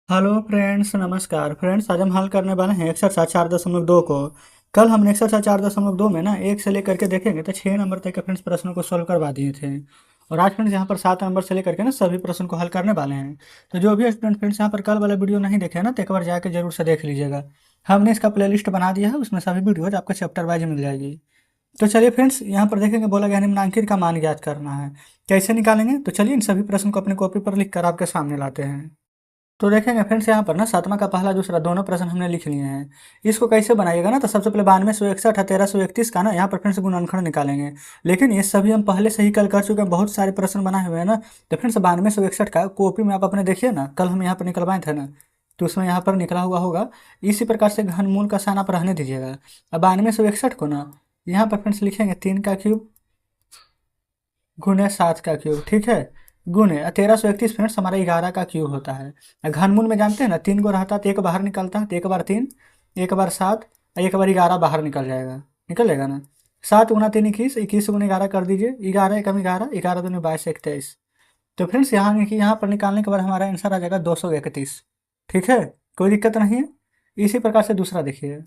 Hello friends, नमस्कार friends. आज हम हल करने वाले हैं एक्सरसाइज 4.2 को। कल हमने एक्सरसाइज 4.2 में ना एक से लेकर के देखेंगे तो 6 नंबर तक के फ्रेंड्स प्रश्नों को सॉल्व करवा दिए थे। और आज फ्रेंड्स यहाँ पर 7 नंबर से लेकर के ना सभी प्रश्न को हल करने वाले हैं। तो जो भी स्टूडेंट फ्रेंड्स यहाँ पर कल वाला वीडियो नहीं देखे हैं ना, तो एक बार जाकर जरूर से देख लीजिएगा। हमने इसका प्लेलिस्ट बना दिया है, उसमें सभी वीडियोज आपको चैप्टर वाइज मिल जाएगी। तो चलिए फ्रेंड्स, यहाँ पर देखेंगे बोला गया निम्नांकित का मान ज्ञात करना है। कैसे निकालेंगे, तो चलिए इन सभी प्रश्न को अपनी कॉपी पर लिख कर आपके सामने लाते हैं। तो देखेंगे फ्रेंड्स, यहाँ पर ना सातवां का पहला दूसरा दोनों प्रश्न हमने लिख लिए हैं। इसको कैसे बनाइएगा ना, तो सबसे पहले 92, 161 और 1331 का ना यहाँ पर फ्रेंड्स गुणनखंड निकालेंगे। लेकिन ये सभी हम पहले से ही कल कर चुके हैं, बहुत सारे प्रश्न बनाए हुए हैं ना। तो फ्रेंड्स 92, 161 का कॉपी में आप अपने देखिए ना, कल हम यहाँ पर निकलवाए थे ना, तो उसमें यहाँ पर निकला हुआ होगा। इसी प्रकार से घनमूल का साइन आप रहने दीजिएगा। अब 92, 161 को ना यहाँ पर फ्रेंड्स लिखेंगे 3 का क्यूब गुने 7 का क्यूब, ठीक है। गुने 1331 फ्रेंड्स हमारा 11 का क्यूब होता है। घनमूल में जानते हैं ना, 3 को रहता है तो एक बाहर निकलता है, तो एक बार 3, एक बार 7, एक बार 11 बाहर निकल जाएगा, निकलेगा ना। 7 × 3 = 21, 21 × 11 कर दीजिए, 11 एकम 11, 11 दूनी 22, 21। तो फ्रेंड्स यहाँ पर निकालने के बाद हमारा आंसर आ जाएगा 231, ठीक है। कोई दिक्कत नहीं है। इसी प्रकार से दूसरा देखिए,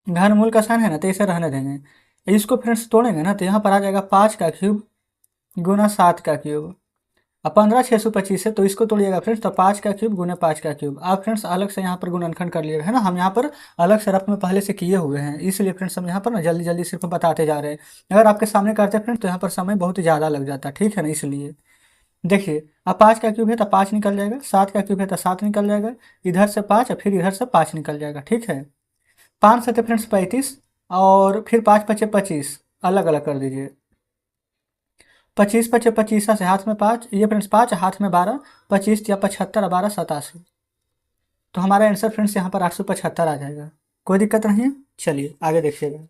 घनमूल का साइन है ना, तो इसे रहने देंगे। इसको फ्रेंड्स तोड़ेंगे ना, तो यहाँ पर आ जाएगा 5 का क्यूब गुना 7 का क्यूब। अब 15, 625 है, तो इसको तोड़िएगा फ्रेंड्स, तो 5 का क्यूब गुने 5 का क्यूब। आप फ्रेंड्स अलग से यहाँ पर गुणनखंड कर लिएगा, है ना। हम यहाँ पर अलग से रफ में पहले से किए हुए हैं, इसलिए फ्रेंड्स हम यहाँ पर ना जल्दी जल्दी सिर्फ बताते जा रहे हैं। अगर आपके सामने करते फ्रेंड्स तो यहाँ पर समय बहुत ज़्यादा लग जाता है, ठीक है ना। इसलिए देखिए, अब 5 का क्यूब है तो 5 निकल जाएगा, 7 का क्यूब है तो 7 निकल जाएगा, इधर से 5 और फिर इधर से 5 निकल जाएगा, ठीक है। 5 7 फ्रेंड्स 35, और फिर 5 5 25, अलग अलग कर दीजिए। 25 5 25 से हाथ में 5, ये फ्रेंड्स 5 हाथ में 12, 25 या 75 और 12 87। तो हमारा आंसर फ्रेंड्स यहाँ पर 875 आ जाएगा। कोई दिक्कत नहीं है। चलिए आगे देखिएगा।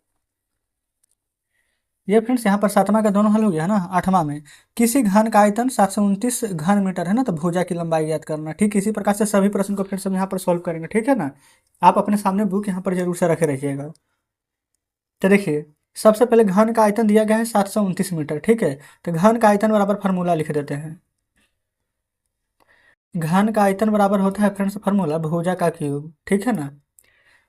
ये फ्रेंड्स यहाँ पर सातवां का दोनों हल हो गया ना। आठवां में किसी घन का आयतन 729 घन मीटर है ना, तो भुजा की लंबाई ज्ञात करना। ठीक इसी प्रकार से सभी प्रश्न को फ्रेंड्स हम यहाँ पर सॉल्व करेंगे, ठीक है ना। आप अपने सामने बुक यहाँ पर जरूर से रखे रहिएगा। तो देखिए, सबसे पहले घन का आयतन दिया गया है 729 मीटर, ठीक है। तो घन का आयतन बराबर फार्मूला लिख देते हैं। घन का आयतन बराबर होता है फ्रेंड्स फार्मूला भुजा का क्यूब, ठीक है ना।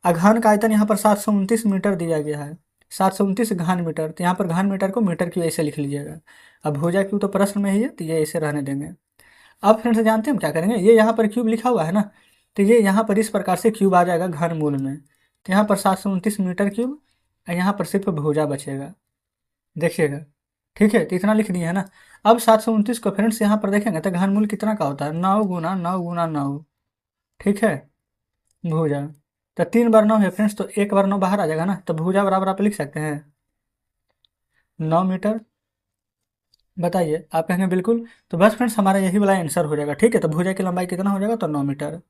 घन का आयतन यहाँ पर 729 मीटर दिया गया है, 729 घन मीटर। तो यहाँ पर घन मीटर को मीटर क्यूब ऐसे लिख लीजिएगा। अब भुजा क्यूब तो प्रश्न में ही है, तो ये ऐसे रहने देंगे। अब फ्रेंड्स जानते हैं हम क्या करेंगे, ये यहाँ पर क्यूब लिखा हुआ है ना, तो ये यहाँ पर इस प्रकार से क्यूब आ जाएगा घन मूल में। तो यहाँ पर 729 मीटर क्यूब, और यहाँ पर सिर्फ भुजा बचेगा, देखिएगा, ठीक है। तो इतना लिख दिए है ना। अब 729 को फ्रेंड्स यहाँ पर देखेंगे तो घनमूल कितना का होता है, 9 × 9 × 9, ठीक है। भुजा तो 3 बार 9 है फ्रेंड्स, तो 1 बार 9 बाहर आ जाएगा ना, तो भुजा बराबर आप लिख सकते हैं 9 मीटर। बताइए, आप कहेंगे बिल्कुल। तो बस फ्रेंड्स हमारा यही वाला आंसर हो जाएगा, ठीक है। तो भुजा की लंबाई कितना हो जाएगा, तो 9 मीटर।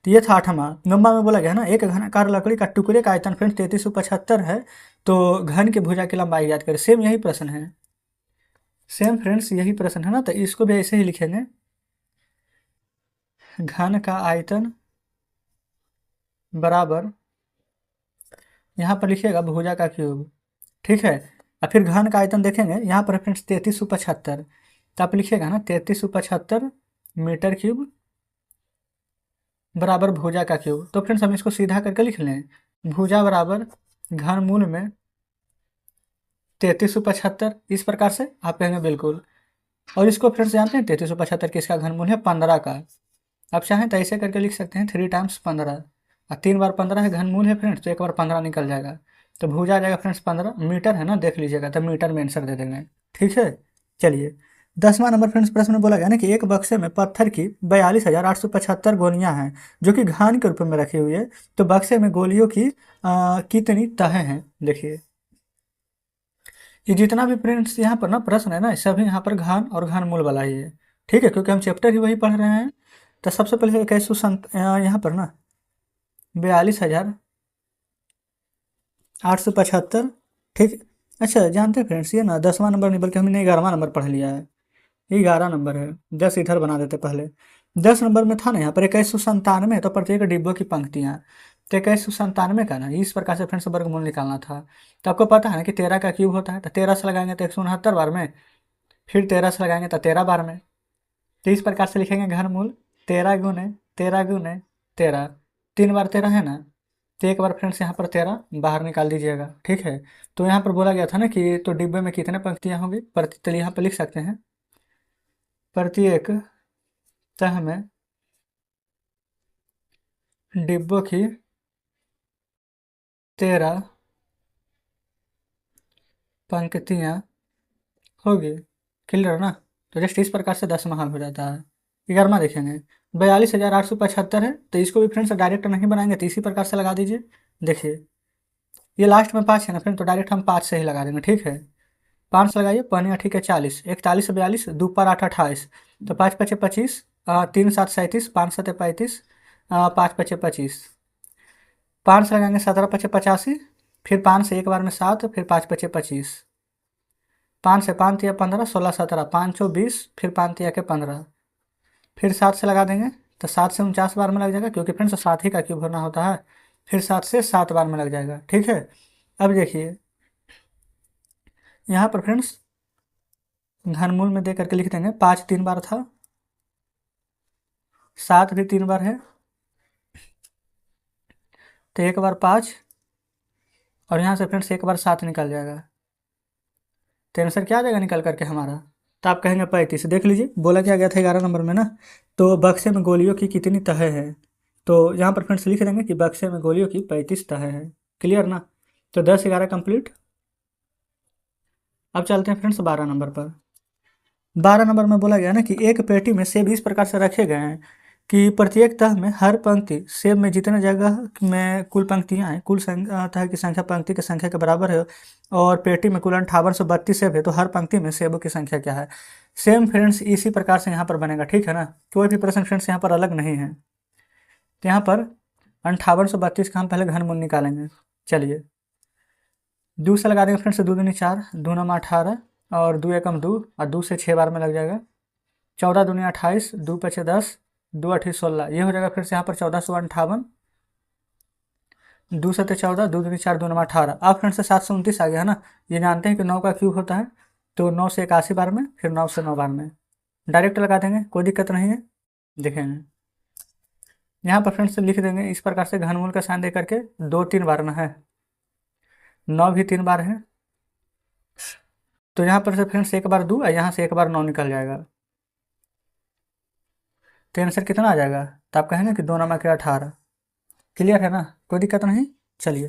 तो ये था आठवां। नौवां में बोला गया ना, एक घनाकार लकड़ी का टुकड़े का आयतन फ्रेंड्स 3375 है, तो घन की भुजा की लंबाई याद करें। सेम यही प्रश्न है, सेम फ्रेंड्स यही प्रश्न है ना, तो इसको भी ऐसे ही लिखेंगे। घन का आयतन बराबर यहाँ पर लिखिएगा भुजा का क्यूब, ठीक है। और फिर घन का आयतन देखेंगे यहाँ पर फ्रेंड्स 3375, तो आप लिखिएगा ना 3375 मीटर क्यूब बराबर भुजा का क्यूब। तो फ्रेंड्स हम इसको सीधा करके लिख लें, भुजा बराबर घन मूल में 3375, इस प्रकार से आप कहेंगे बिल्कुल। और इसको फ्रेंड्स जानते हैं 3375 किसका घन मूल है, 15 का। आप चाहें तो ऐसे करके लिख सकते हैं 3 × 15, और 3 बार 15 है घनमूल है फ्रेंड्स, तो 1 बार 15 निकल जाएगा। तो भुजा आ जाएगा फ्रेंड्स 15 मीटर, है ना, देख लीजिएगा, तो मीटर में आंसर दे देंगे, ठीक है। चलिए 10वां नंबर फ्रेंड्स प्रश्न में बोला गया ना कि एक बक्से में पत्थर की 42,875 गोलियां हैं जो कि घान के रूप में रखी हुई है। तो बक्से में गोलियों की कितनी तहें हैं, देखिए। ये जितना भी फ्रेंड्स यहाँ पर ना प्रश्न है ना, सभी यहाँ पर घान और घान मूल वाला ही है, ठीक है, क्योंकि हम चैप्टर ही वही पढ़ रहे हैं। तो सबसे पहले कैसु यहाँ पर ना 42,875, ठीक। अच्छा जानते हैं फ्रेंड्स, ये ना 10वां नंबर नहीं बल्कि हमने 11वां नंबर पढ़ लिया है। ये 11 नंबर है, 10 इधर बना देते पहले। 10 नंबर में था ना यहाँ पर 2197, तो प्रत्येक डिब्बों की पंक्तियाँ। तो 2197 का ना इस प्रकार से फ्रेंड्स वर्गमूल निकालना था। तो आपको पता है ना कि 13 का क्यूब होता है, तो 13 से लगाएंगे तो 169 बार में, फिर 13 से लगाएंगे तो 13 बार में। तो इस प्रकार से लिखेंगे घनमूल 13 गुने 13 गुने 13, 3 बार 13 है ना, तो एक बार फ्रेंड्स यहाँ पर 13 बाहर निकाल दीजिएगा। ठीक है, तो यहाँ पर बोला गया था ना कि तो डिब्बे में कितने पंक्तियाँ होंगी, तो यहाँ पर लिख सकते हैं प्रत्येक तह में डिब्बों की 13 पंक्तियाँ होगी। क्लियर ना। तो जस्ट इस प्रकार से 10वां हल हो जाता है। 11वां देखेंगे, 42,875 है, तो इसको भी फ्रेंड्स डायरेक्ट नहीं बनाएंगे, तो इसी प्रकार से लगा दीजिए। देखिए ये लास्ट में 5 है ना फ्रेंड, तो डायरेक्ट हम 5 से ही लगा देंगे। ठीक है, 5 से लगाइए, 5 ठीक है 40, 41 42, 2 पर 8 28, तो 5 पचे 25, 3 7 37, 5 7 35, 5 पचे 25, 5 से लगाएंगे 17 पचे 85, फिर 5 से एक बार में 7, फिर 5 पचे 25, 5 से 5 तिया 15, 16 17, 5 चौ 20, फिर 5 तिया के 15, फिर 7 से लगा देंगे, तो 7 से 49 बार में लग जाएगा, क्योंकि फ्रेंड्स 7 ही का क्यूब होना होता है। फिर 7 से 7 बार में लग जाएगा। ठीक है, अब देखिए यहाँ पर फ्रेंड्स घनमूल में दे करके लिख देंगे, 5 3 बार था, 7 भी 3 बार है, तो एक बार 5, और यहाँ से फ्रेंड्स एक बार 7 निकल जाएगा, तो आंसर क्या आ जाएगा निकल करके हमारा, तो आप कहेंगे 35। देख लीजिए बोला क्या गया था 11 नंबर में ना, तो बक्से में गोलियों की कितनी तहें हैं, तो यहाँ पर फ्रेंड्स लिख देंगे कि बक्से में गोलियों की 35 तहें हैं। क्लियर ना। तो 10 11 कंप्लीट। अब चलते हैं फ्रेंड्स 12 नंबर पर। 12 नंबर में बोला गया ना कि एक पेटी में सेब इस प्रकार से रखे गए हैं कि प्रत्येक तह में हर पंक्ति सेब में जितने जगह में कुल पंक्तियां हैं, कुल तह की संख्या पंक्ति की संख्या के बराबर है, और पेटी में कुल 5832 सेब है, तो हर पंक्ति में सेबों की संख्या क्या है। सेम फ्रेंड्स इसी प्रकार से यहाँ पर बनेगा। ठीक है ना, कोई भी प्रश्न फ्रेंड्स यहाँ पर अलग नहीं है। तो यहाँ पर 5832 का हम पहले घनमूल निकालेंगे। चलिए 2 से लगा देंगे फ्रेंड्स, 2 दूनी 4, 2 नम 18, और 2 एकम 2, और 2 से 6 बार में लग जाएगा। 14 दूनी 28, 2 पचे 10, 2 अठी 16, ये हो जाएगा फिर से यहाँ पर 1458, 2 सते 14, 2 दूनी 4, 2 नम 18। अब फ्रेंड्स से 729 आ गया है ना। ये जानते हैं कि 9 का क्यूब होता है, तो 9 से 81 बार में, फिर 9 से 9 बार में डायरेक्ट लगा देंगे, कोई दिक्कत नहीं है। देखेंगे यहाँ पर फ्रेंड्स लिख देंगे इस प्रकार से, घनमूल का साइन दे करके 2 3 बार में है, 9 भी 3 बार है, तो यहाँ पर से फ्रेंड्स एक बार 2, और यहाँ से एक बार 9 निकल जाएगा, तो आंसर कितना आ जाएगा, तो आप कहेंगे कि 2 नमक 18। क्लियर है ना, कोई दिक्कत नहीं। चलिए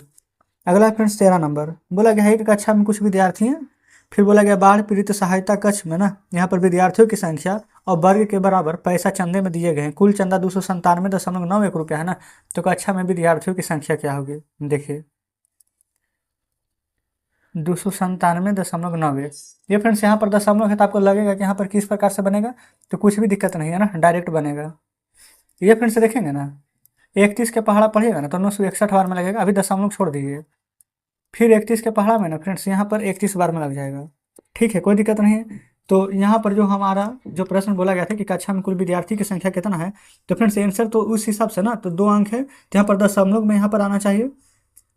अगला फ्रेंड्स 13 नंबर। बोला गया है कि कक्षा में कुछ विद्यार्थी हैं, फिर बोला गया बाढ़ पीड़ित सहायता कक्ष में ना, यहाँ पर विद्यार्थियों की संख्या और वर्ग के बराबर पैसा चंदे में दिए गए हैं। कुल चंदा 297.91 रुपया है ना, तो कक्षा में विद्यार्थियों की संख्या क्या होगी। देखिए 297.91, ये फ्रेंड्स यहाँ पर दशमलव है, तो आपको लगेगा कि यहाँ पर किस प्रकार से बनेगा, तो कुछ भी दिक्कत नहीं है ना, डायरेक्ट बनेगा। ये फ्रेंड्स देखेंगे ना, 31 के पहाड़ा पढ़िएगा ना, तो 961 बार में लगेगा, अभी दशमलव छोड़ दीजिए, फिर 31 के पहाड़ा में ना फ्रेंड्स यहाँ पर 31 बार में लग जाएगा। ठीक है, कोई दिक्कत नहीं है। तो यहाँ पर जो हमारा जो प्रश्न बोला गया था कि कक्षा में कुल विद्यार्थी की संख्या कितना है, तो फ्रेंड्स आंसर तो उस हिसाब से ना, तो 2 अंक है, तो यहाँ पर दशमलव में यहाँ पर आना चाहिए,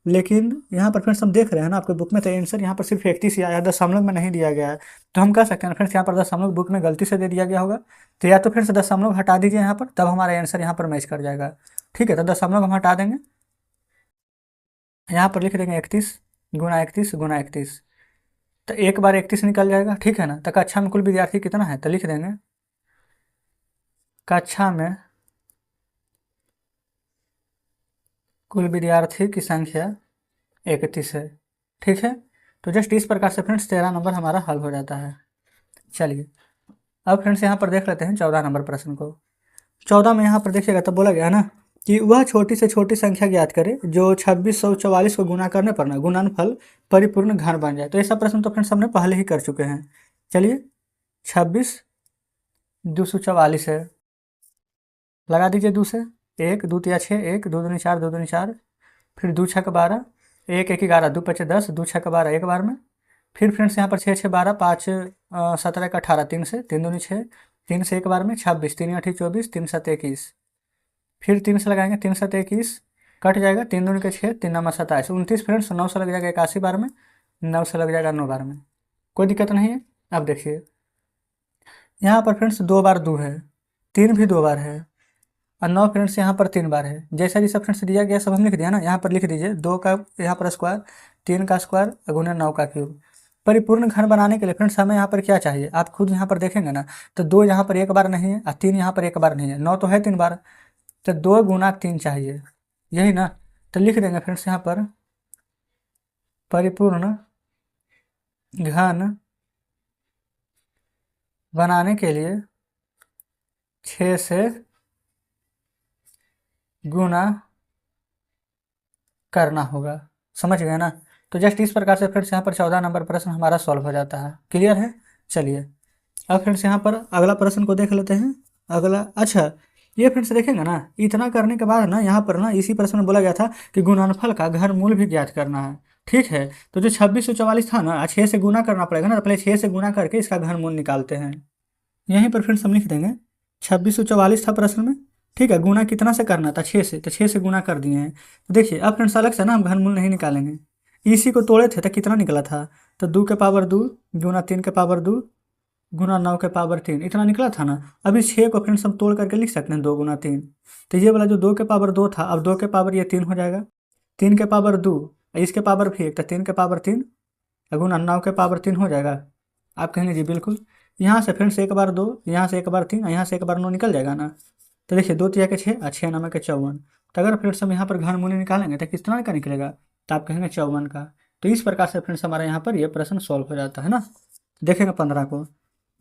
लेकिन यहाँ पर फ्रेंड्स हम देख रहे हैं ना आपके बुक में, तो आंसर यहाँ पर सिर्फ 31 ही आया है, दशमलव में नहीं दिया गया है। तो हम कह सकते हैं फ्रेंड्स यहाँ पर दशमलव बुक में गलती से दे दिया गया होगा, तो या तो फ्रेंड्स दशमलव हटा दीजिए यहाँ पर, तब हमारा आंसर यहाँ पर मैच कर जाएगा। ठीक है, तो दशमलव हम हटा देंगे, यहाँ पर लिख देंगे 31 गुना 31 गुना 31, तो एक बार 31 निकल जाएगा। ठीक है ना, तो कक्षा में कुल विद्यार्थी कितना है, तो लिख देंगे कक्षा में कुल विद्यार्थी की संख्या 31 है। ठीक है, तो जस्ट इस प्रकार से फ्रेंड्स 13 नंबर हमारा हल हो जाता है। चलिए अब फ्रेंड्स यहाँ पर देख लेते हैं 14 नंबर प्रश्न को। 14 में यहाँ पर देखिएगा, तो बोला गया ना कि वह छोटी से छोटी संख्या ज्ञात करे जो 2644 को गुना करने पर ना गुणनफल परिपूर्ण घन बन जाए। तो ऐसा प्रश्न तो फ्रेंड्स हमने पहले ही कर चुके हैं। चलिए 26 244 है, लगा दीजिए 2 से, 1 2 तिया 6, 1 2 दूनी 4, 2 दूनी 4, फिर 2 छक 12, 1 1 11, 2 पचे 10, 2 छक 12 एक बार में, फिर फ्रेंड्स यहाँ पर 6 6 12, 5 17 का 18, 3 से 3 दूनी 6, 3 से एक बार में 26, 3 8 24, 3 7 21, फिर 3 से लगाएंगे, 3 7 21 कट जाएगा, 3 दूनी के 6, 3 नंबर 27, 29 फ्रेंड्स 9 से लग जाएगा 81 बार में, 9 से लग जाएगा 9 बार में, कोई दिक्कत नहीं है। अब देखिए यहाँ पर फ्रेंड्स 2 बार 2 है, 3 भी 2 बार है, और 9 फ्रेंड्स यहाँ पर 3 बार है। जैसा जैसा फ्रेंड्स दिया गया सब हम लिख दिया ना, यहाँ पर लिख दीजिए 2 का यहाँ पर स्क्वायर, 3 का स्क्वायर गुना 9 का क्यूब। परिपूर्ण घन बनाने के लिए फ्रेंड्स हमें यहाँ पर क्या चाहिए, आप खुद यहाँ पर देखेंगे ना, तो 2 यहाँ पर एक बार नहीं है और 3 यहाँ पर एक बार नहीं है, 9 तो है 3 बार, तो 2 गुना 3 चाहिए, यही ना। तो लिख देंगे फ्रेंड्स यहाँ पर परिपूर्ण घन बनाने के लिए 6 से गुना करना होगा। समझ गए ना। तो जस्ट इस प्रकार से फ्रेंड्स यहाँ पर 14 नंबर प्रश्न हमारा सॉल्व हो जाता है। क्लियर है। चलिए अब फ्रेंड्स यहाँ पर अगला प्रश्न को देख लेते हैं। अगला, अच्छा ये फ्रेंड्स देखेंगे ना, इतना करने के बाद ना यहाँ पर ना इसी प्रश्न में बोला गया था कि गुणनफल का घनमूल भी ज्ञात करना है। ठीक है, तो जो 2644 था ना, 6 से गुना करना पड़ेगा ना, तो पहले 6 से गुना करके इसका घनमूल निकालते हैं। यहीं पर फ्रेंड्स हम लिख देंगे 2644 था प्रश्न में। ठीक है, गुना कितना से करना था, 6 से, तो 6 से गुना कर दिए हैं। तो देखिए अब फ्रेंड्स अलग से ना हम घनमूल नहीं निकालेंगे, इसी को तोड़े थे तो कितना निकला था, तो 2 के पावर 2 गुना 3 के पावर 2 गुना 9 के पावर 3, इतना निकला था ना। अभी 6 को फ्रेंड्स हम तोड़ करके लिख सकते हैं 2 गुना 3, तो ये वाला जो 2 के पावर 2 था, अब 2 के पावर ये 3 हो जाएगा, 3 के पावर 2, इसके पावर भी 1, तो 3 के पावर 3 गुना 9 के पावर 3 हो जाएगा। आप कहेंगे जी बिल्कुल, यहाँ से फ्रेंड्स एक बार 2, यहाँ से एक बार 3, यहाँ से एक बार 9 निकल जाएगा ना। तो देखिए 2 तिया के 6, 6 9 के 54। तो अगर फ्रेंड्स हम यहाँ पर घनमूल निकालेंगे तो कितना का निकलेगा, तो आप कहेंगे 54 का। तो इस प्रकार से फ्रेंड्स हमारा यहाँ पर ये प्रश्न सॉल्व हो जाता है ना। देखेंगे 15 को,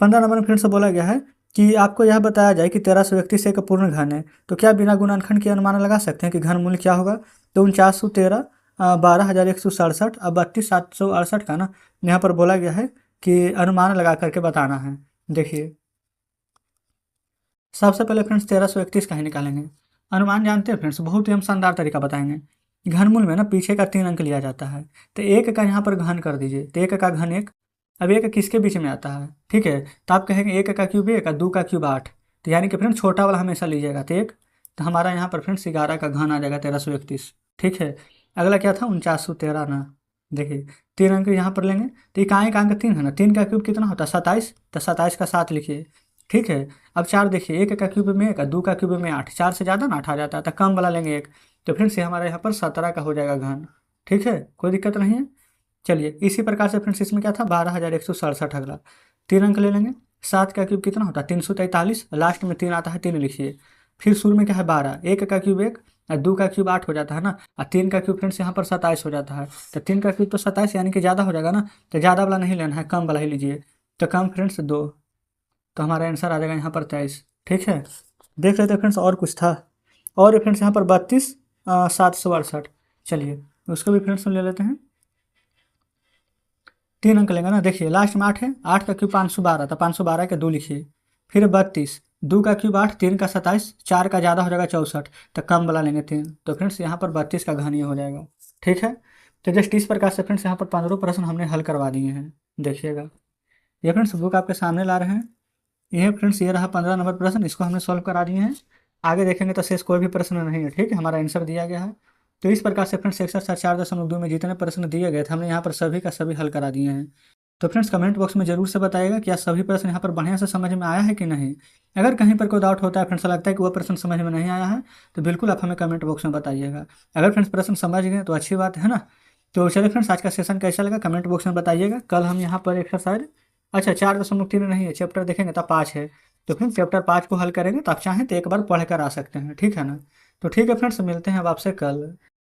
15 नंबर में फ्रेंड्स बोला गया है कि आपको यह बताया जाए कि 1331 एक पूर्ण घन है, तो क्या बिना गुणनखंड के अनुमान लगा सकते हैं कि घनमूल क्या होगा। तो 4913 12,167 अब 32,768 का ना यहाँ पर बोला गया है कि अनुमान लगा करके बताना है। देखिए सबसे पहले फ्रेंड्स 1331 का ही निकालेंगे। अनुमान जानते हैं फ्रेंड्स, बहुत ही हम शानदार तरीका बताएंगे। घनमूल में ना पीछे का 3 अंक लिया जाता है, तो 1 का यहाँ पर घन कर दीजिए, तो 1 का घन 1। अब 1 किसके बीच में आता है, ठीक है, तो आप कहेंगे 1 का क्यूब 1 और 2 का क्यूब 8, तो यानी कि फ्रेंड्स छोटा वाला हमेशा लीजिएगा, तो 1, तो हमारा यहाँ पर फ्रेंड्स 11 का घन आ जाएगा 1331। ठीक है, अगला क्या था 4913 ना। देखिए 3 अंक यहाँ पर लेंगे, तो इकाई का अंक 3 है ना, 3 का क्यूब कितना होता है 27, तो 27 का 7 लिखिए। ठीक है, अब 4 देखिए, 1 का क्यूब में 1 और 2 का क्यूब में 8, 4 से ज़्यादा ना 8 आ जाता है, तो कम वाला लेंगे 1, तो फ्रेंड्स ये हमारे यहाँ पर 17 का हो जाएगा घन। ठीक है, कोई दिक्कत नहीं है। चलिए इसी प्रकार से फ्रेंड्स इसमें क्या था 12,167, अगला 3 अंक ले लेंगे। 7 का क्यूब कितना होता है 343, लास्ट में 3 आता है 3 लिखिए। फिर शुरू में क्या है 12, 1 का क्यूब 1 और 2 का क्यूब 8 हो जाता है ना, और 3 का क्यूब फ्रेंड्स यहाँ पर 27 हो जाता है, तो 3 का क्यूब तो 27 यानी कि ज़्यादा हो जाएगा ना, तो ज़्यादा वाला नहीं लेना है, कम वाला ही लीजिए। तो कम फ्रेंड्स 2, तो हमारा आंसर आ जाएगा यहाँ पर 23। ठीक है, देख लेते हैं फ्रेंड्स और कुछ था, और फ्रेंड्स यहाँ पर 32,768, चलिए उसको भी फ्रेंड्स ले लेते हैं। 3 अंक लेंगे ना, देखिए लास्ट में 8 है, 8 का क्यूब 512 था, 512 के 2 लिखिए। फिर 32, 2 का क्यूब 8, 3 का 27, 4 का ज़्यादा हो जाएगा 64, तो कम वाला लेंगे 3, तो फ्रेंड्स यहाँ पर 32 का घन ये हो जाएगा। ठीक है, तो जस्ट इस प्रकार से फ्रेंड्स यहाँ पर 15 प्रश्न हमने हल करवा दिए हैं। देखिएगा ये फ्रेंड्स बुक आपके सामने ला रहे हैं, ये फ्रेंड्स ये रहा 15 नंबर प्रश्न, इसको हमने सॉल्व करा दिए हैं। आगे देखेंगे तो शेष कोई भी प्रश्न नहीं है। ठीक है, हमारा आंसर दिया गया है। तो इस प्रकार से फ्रेंड्स एक्सरसाइज 4.2 में जितने प्रश्न दिए गए थे हमने यहाँ पर सभी का सभी हल करा दिए हैं। तो फ्रेंड्स कमेंट बॉक्स में जरूर से बताइएगा कि सभी प्रश्न यहाँ पर बढ़िया से समझ में आया है कि नहीं। अगर कहीं पर कोई डाउट होता है फ्रेंड्स, लगता है कि वह प्रश्न समझ में नहीं आया है, तो बिल्कुल आप हमें कमेंट बॉक्स में बताइएगा। अगर फ्रेंड्स प्रश्न समझ गए तो अच्छी बात है ना। तो चलिए फ्रेंड्स आज का सेशन कैसा लगा कमेंट बॉक्स में बताइएगा। कल हम यहाँ पर एक्सरसाइज, अच्छा 4.3 नहीं है, चैप्टर देखेंगे तो 5 है, तो फ्रेंड्स चैप्टर 5 को हल करेंगे, तो आप चाहें तो एक बार पढ़ कर आ सकते हैं। ठीक है ना। तो ठीक है फ्रेंड्स, मिलते हैं अब आपसे कल।